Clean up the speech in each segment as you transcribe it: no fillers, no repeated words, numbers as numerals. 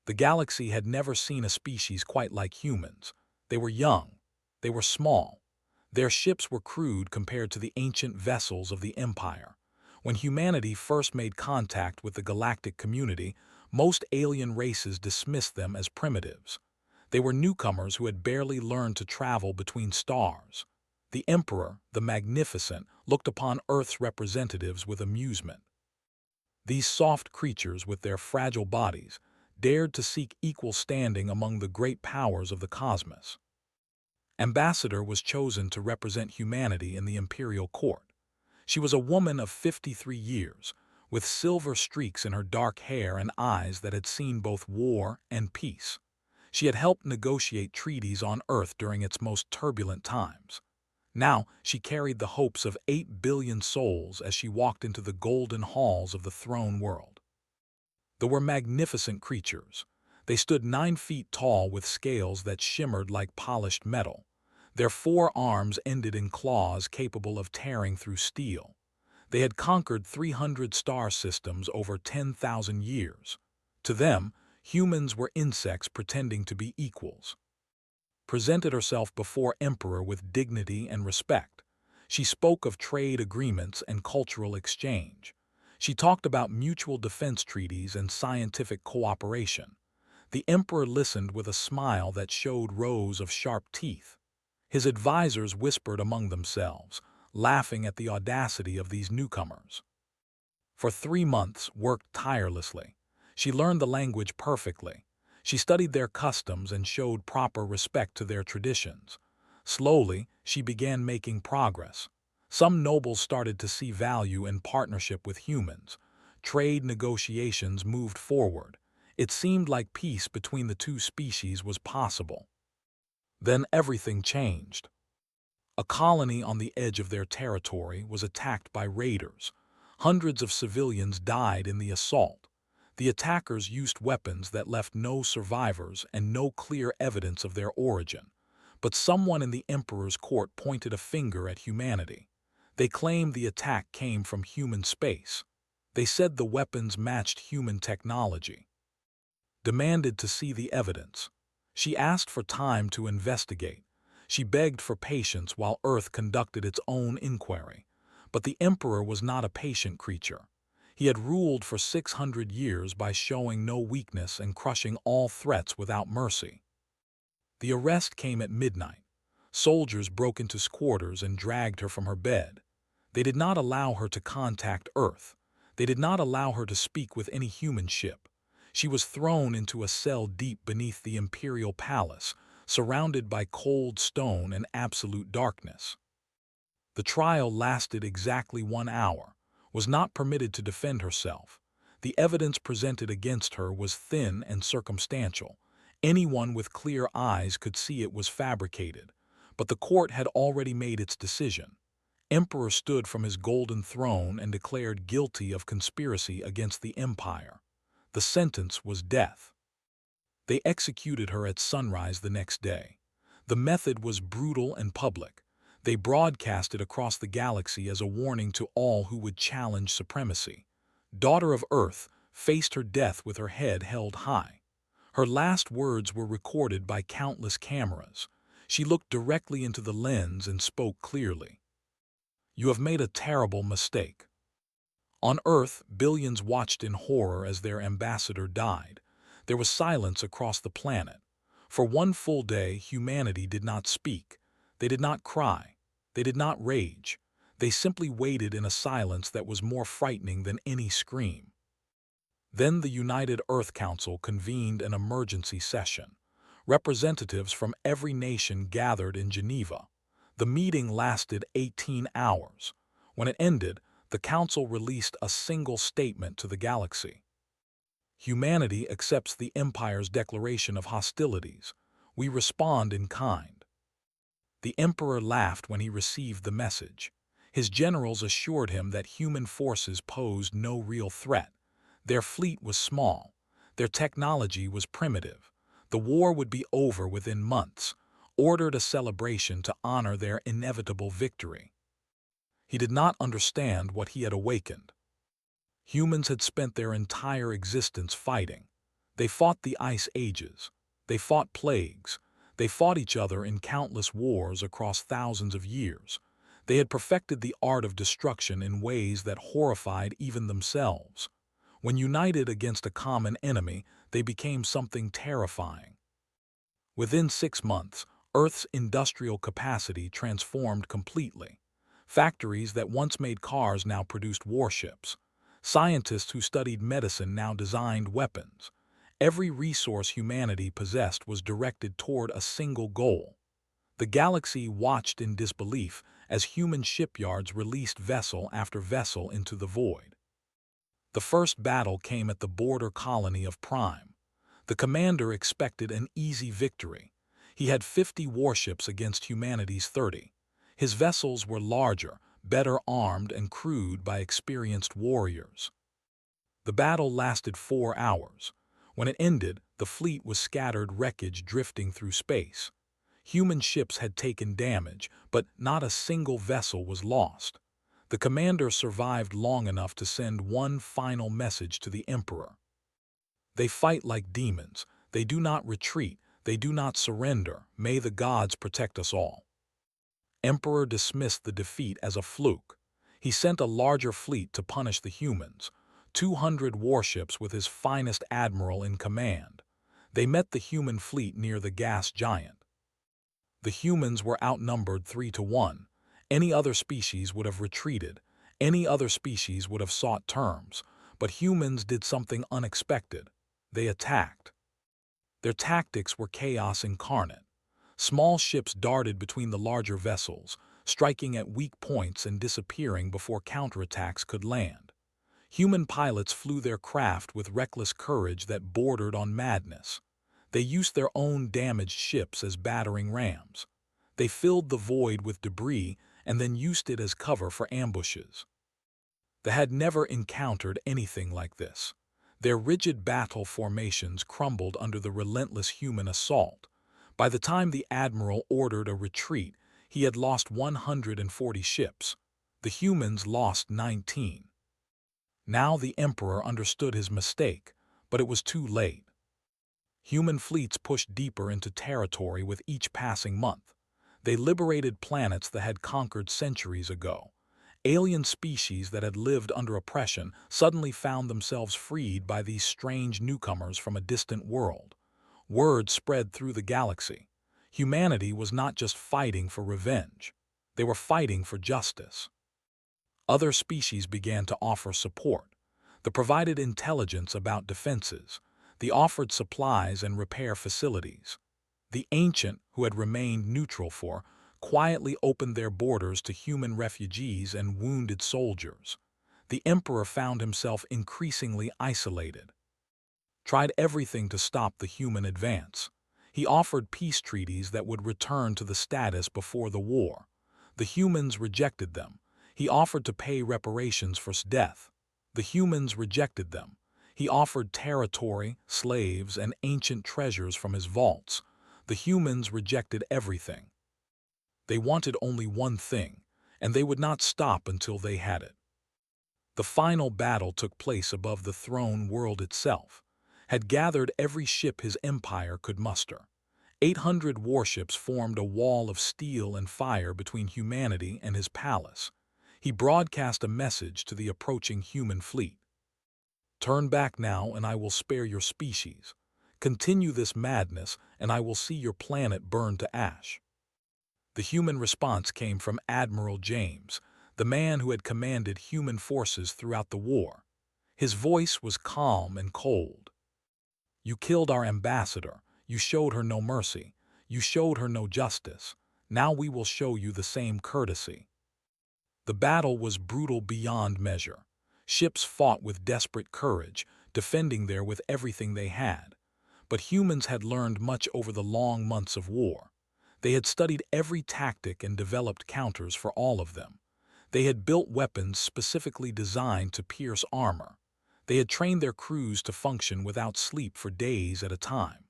The galaxy had never seen a species quite like humans. They were young. They were small. Their ships were crude compared to the ancient vessels of the Empire. When humanity first made contact with the galactic community, most alien races dismissed them as primitives. They were newcomers who had barely learned to travel between stars. The Emperor, the Magnificent, looked upon Earth's representatives with amusement. These soft creatures, with their fragile bodies, dared to seek equal standing among the great powers of the cosmos. Ambassador was chosen to represent humanity in the imperial court. She was a woman of 53 years, with silver streaks in her dark hair and eyes that had seen both war and peace. She had helped negotiate treaties on Earth during its most turbulent times. Now she carried the hopes of 8 billion souls as she walked into the golden halls of the throne world. They were magnificent creatures. They stood 9 feet tall with scales that shimmered like polished metal. Their 4 arms ended in claws capable of tearing through steel. They had conquered 300 star systems over 10,000 years. To them, humans were insects pretending to be equals. Presented herself before Emperor with dignity and respect. She spoke of trade agreements and cultural exchange. She talked about mutual defense treaties and scientific cooperation. The Emperor listened with a smile that showed rows of sharp teeth. His advisors whispered among themselves, laughing at the audacity of these newcomers. For 3 months, worked tirelessly. She learned the language perfectly. She studied their customs and showed proper respect to their traditions. Slowly, she began making progress. Some nobles started to see value in partnership with humans. Trade negotiations moved forward. It seemed like peace between the two species was possible. Then everything changed. A colony on the edge of their territory was attacked by raiders. Hundreds of civilians died in the assault. The attackers used weapons that left no survivors and no clear evidence of their origin. But someone in the Emperor's court pointed a finger at humanity. They claimed the attack came from human space. They said the weapons matched human technology. Demanded to see the evidence. She asked for time to investigate. She begged for patience while Earth conducted its own inquiry. But the Emperor was not a patient creature. He had ruled for 600 years by showing no weakness and crushing all threats without mercy. The arrest came at midnight. Soldiers broke into quarters and dragged her from her bed. They did not allow her to contact Earth. They did not allow her to speak with any human ship. She was thrown into a cell deep beneath the imperial palace, surrounded by cold stone and absolute darkness. The trial lasted exactly 1 hour, was not permitted to defend herself. The evidence presented against her was thin and circumstantial. Anyone with clear eyes could see it was fabricated. But the court had already made its decision. Emperor stood from his golden throne and declared guilty of conspiracy against the empire. The sentence was death. They executed her at sunrise the next day. The method was brutal and public. They broadcast it across the galaxy as a warning to all who would challenge supremacy. Daughter of Earth faced her death with her head held high. Her last words were recorded by countless cameras. She looked directly into the lens and spoke clearly. You have made a terrible mistake. On Earth, billions watched in horror as their ambassador died. There was silence across the planet. For 1 full day, humanity did not speak. They did not cry. They did not rage. They simply waited in a silence that was more frightening than any scream. Then the United Earth Council convened an emergency session. Representatives from every nation gathered in Geneva. The meeting lasted 18 hours. When it ended, the Council released a single statement to the galaxy. Humanity accepts the Empire's declaration of hostilities. We respond in kind. The Emperor laughed when he received the message. His generals assured him that human forces posed no real threat. Their fleet was small. Their technology was primitive. The war would be over within months. Ordered a celebration to honor their inevitable victory. He did not understand what he had awakened. Humans had spent their entire existence fighting. They fought the ice ages. They fought plagues. They fought each other in countless wars across thousands of years. They had perfected the art of destruction in ways that horrified even themselves. When united against a common enemy, they became something terrifying. Within 6 months, Earth's industrial capacity transformed completely. Factories that once made cars now produced warships. Scientists who studied medicine now designed weapons. Every resource humanity possessed was directed toward a single goal. The galaxy watched in disbelief as human shipyards released vessel after vessel into the void. The first battle came at the border colony of Prime. The commander expected an easy victory. He had 50 warships against humanity's 30. His vessels were larger, better armed and crewed by experienced warriors. The battle lasted 4 hours. When it ended, the fleet was scattered wreckage drifting through space. Human ships had taken damage, but not a single vessel was lost. The commander survived long enough to send one final message to the Emperor. They fight like demons. They do not retreat. They do not surrender. May the gods protect us all. Emperor dismissed the defeat as a fluke. He sent a larger fleet to punish the humans. 200 warships with his finest admiral in command. They met the human fleet near the gas giant. The humans were outnumbered 3-1. Any other species would have retreated. Any other species would have sought terms. But humans did something unexpected. They attacked. Their tactics were chaos incarnate. Small ships darted between the larger vessels, striking at weak points and disappearing before counterattacks could land. Human pilots flew their craft with reckless courage that bordered on madness. They used their own damaged ships as battering rams. They filled the void with debris and then used it as cover for ambushes. They had never encountered anything like this. Their rigid battle formations crumbled under the relentless human assault. By the time the admiral ordered a retreat, he had lost 140 ships. The humans lost 19. Now the emperor understood his mistake, but it was too late. Human fleets pushed deeper into territory with each passing month. They liberated planets that had conquered centuries ago. Alien species that had lived under oppression suddenly found themselves freed by these strange newcomers from a distant world. Word spread through the galaxy. Humanity was not just fighting for revenge. They were fighting for justice. Other species began to offer support. They provided intelligence about defenses. They offered supplies and repair facilities. The ancient, who had remained neutral quietly opened their borders to human refugees and wounded soldiers. The emperor found himself increasingly isolated. Tried everything to stop the human advance. He offered peace treaties that would return to the status before the war. The humans rejected them. He offered to pay reparations for death. The humans rejected them. He offered territory, slaves, and ancient treasures from his vaults. The humans rejected everything. They wanted only one thing, and they would not stop until they had it. The final battle took place above the throne world itself, had gathered every ship his empire could muster. 800 warships formed a wall of steel and fire between humanity and his palace. He broadcast a message to the approaching human fleet. Turn back now and I will spare your species. Continue this madness and I will see your planet burn to ash. The human response came from Admiral James, the man who had commanded human forces throughout the war. His voice was calm and cold. You killed our ambassador. You showed her no mercy. You showed her no justice. Now we will show you the same courtesy. The battle was brutal beyond measure. Ships fought with desperate courage, defending there with everything they had. But humans had learned much over the long months of war. They had studied every tactic and developed counters for all of them. They had built weapons specifically designed to pierce armor. They had trained their crews to function without sleep for days at a time.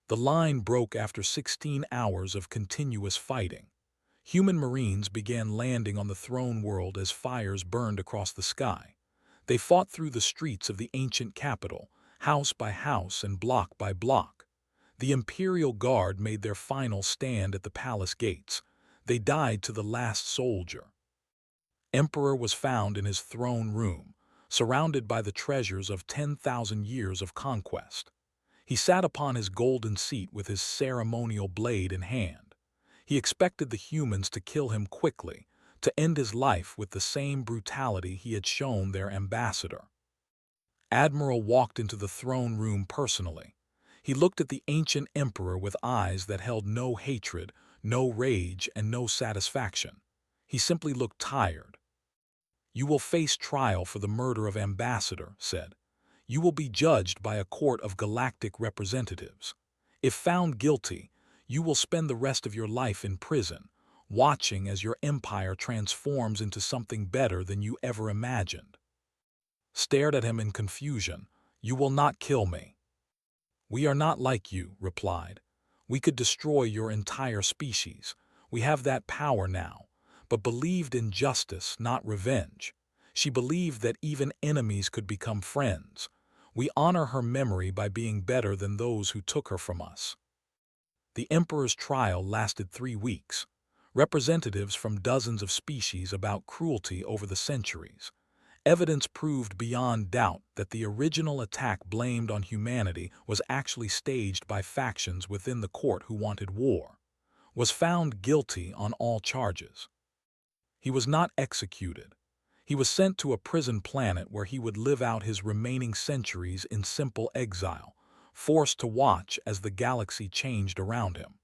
The line broke after 16 hours of continuous fighting. Human marines began landing on the throne world as fires burned across the sky. They fought through the streets of the ancient capital, house by house and block by block. The Imperial Guard made their final stand at the palace gates. They died to the last soldier. Emperor was found in his throne room, surrounded by the treasures of 10,000 years of conquest. He sat upon his golden seat with his ceremonial blade in hand. He expected the humans to kill him quickly, to end his life with the same brutality he had shown their ambassador. Admiral walked into the throne room personally. He looked at the ancient emperor with eyes that held no hatred, no rage, and no satisfaction. He simply looked tired. "You will face trial for the murder of ambassador," said. "You will be judged by a court of galactic representatives. If found guilty, you will spend the rest of your life in prison, watching as your empire transforms into something better than you ever imagined." Stared at him in confusion. "You will not kill me." "We are not like you," replied. "We could destroy your entire species. We have that power now, but believed in justice, not revenge. She believed that even enemies could become friends. We honor her memory by being better than those who took her from us." The emperor's trial lasted 3 weeks. Representatives from dozens of species about cruelty over the centuries. Evidence proved beyond doubt that the original attack blamed on humanity was actually staged by factions within the court who wanted war. Was found guilty on all charges. He was not executed. He was sent to a prison planet where he would live out his remaining centuries in simple exile, forced to watch as the galaxy changed around him.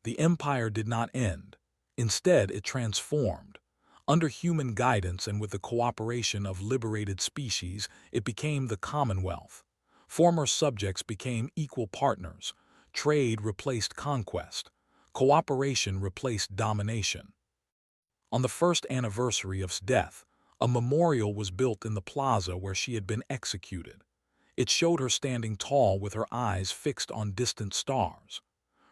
The Empire did not end. Instead, it transformed. Under human guidance and with the cooperation of liberated species, it became the Commonwealth. Former subjects became equal partners. Trade replaced conquest. Cooperation replaced domination. On the first anniversary of his death, a memorial was built in the plaza where she had been executed. It showed her standing tall with her eyes fixed on distant stars.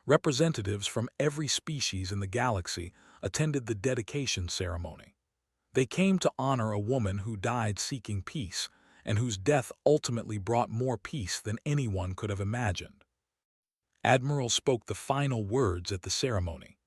Representatives from every species in the galaxy attended the dedication ceremony. They came to honor a woman who died seeking peace, and whose death ultimately brought more peace than anyone could have imagined. Admiral spoke the final words at the ceremony.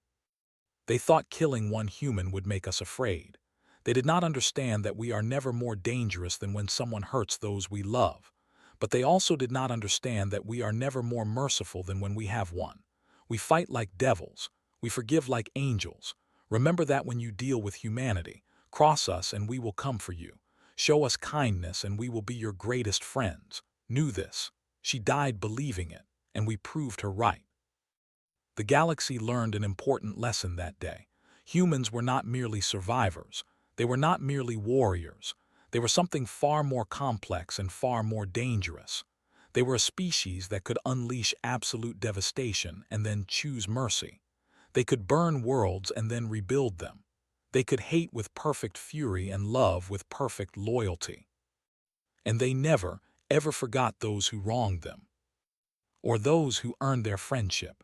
"They thought killing one human would make us afraid. They did not understand that we are never more dangerous than when someone hurts those we love. But they also did not understand that we are never more merciful than when we have one. We fight like devils. We forgive like angels. Remember that when you deal with humanity. Cross us and we will come for you. Show us kindness and we will be your greatest friends." Knew this. She died believing it, and we proved her right. The galaxy learned an important lesson that day. Humans were not merely survivors. They were not merely warriors. They were something far more complex and far more dangerous. They were a species that could unleash absolute devastation and then choose mercy. They could burn worlds and then rebuild them. They could hate with perfect fury and love with perfect loyalty. And they never, ever forgot those who wronged them, or those who earned their friendship.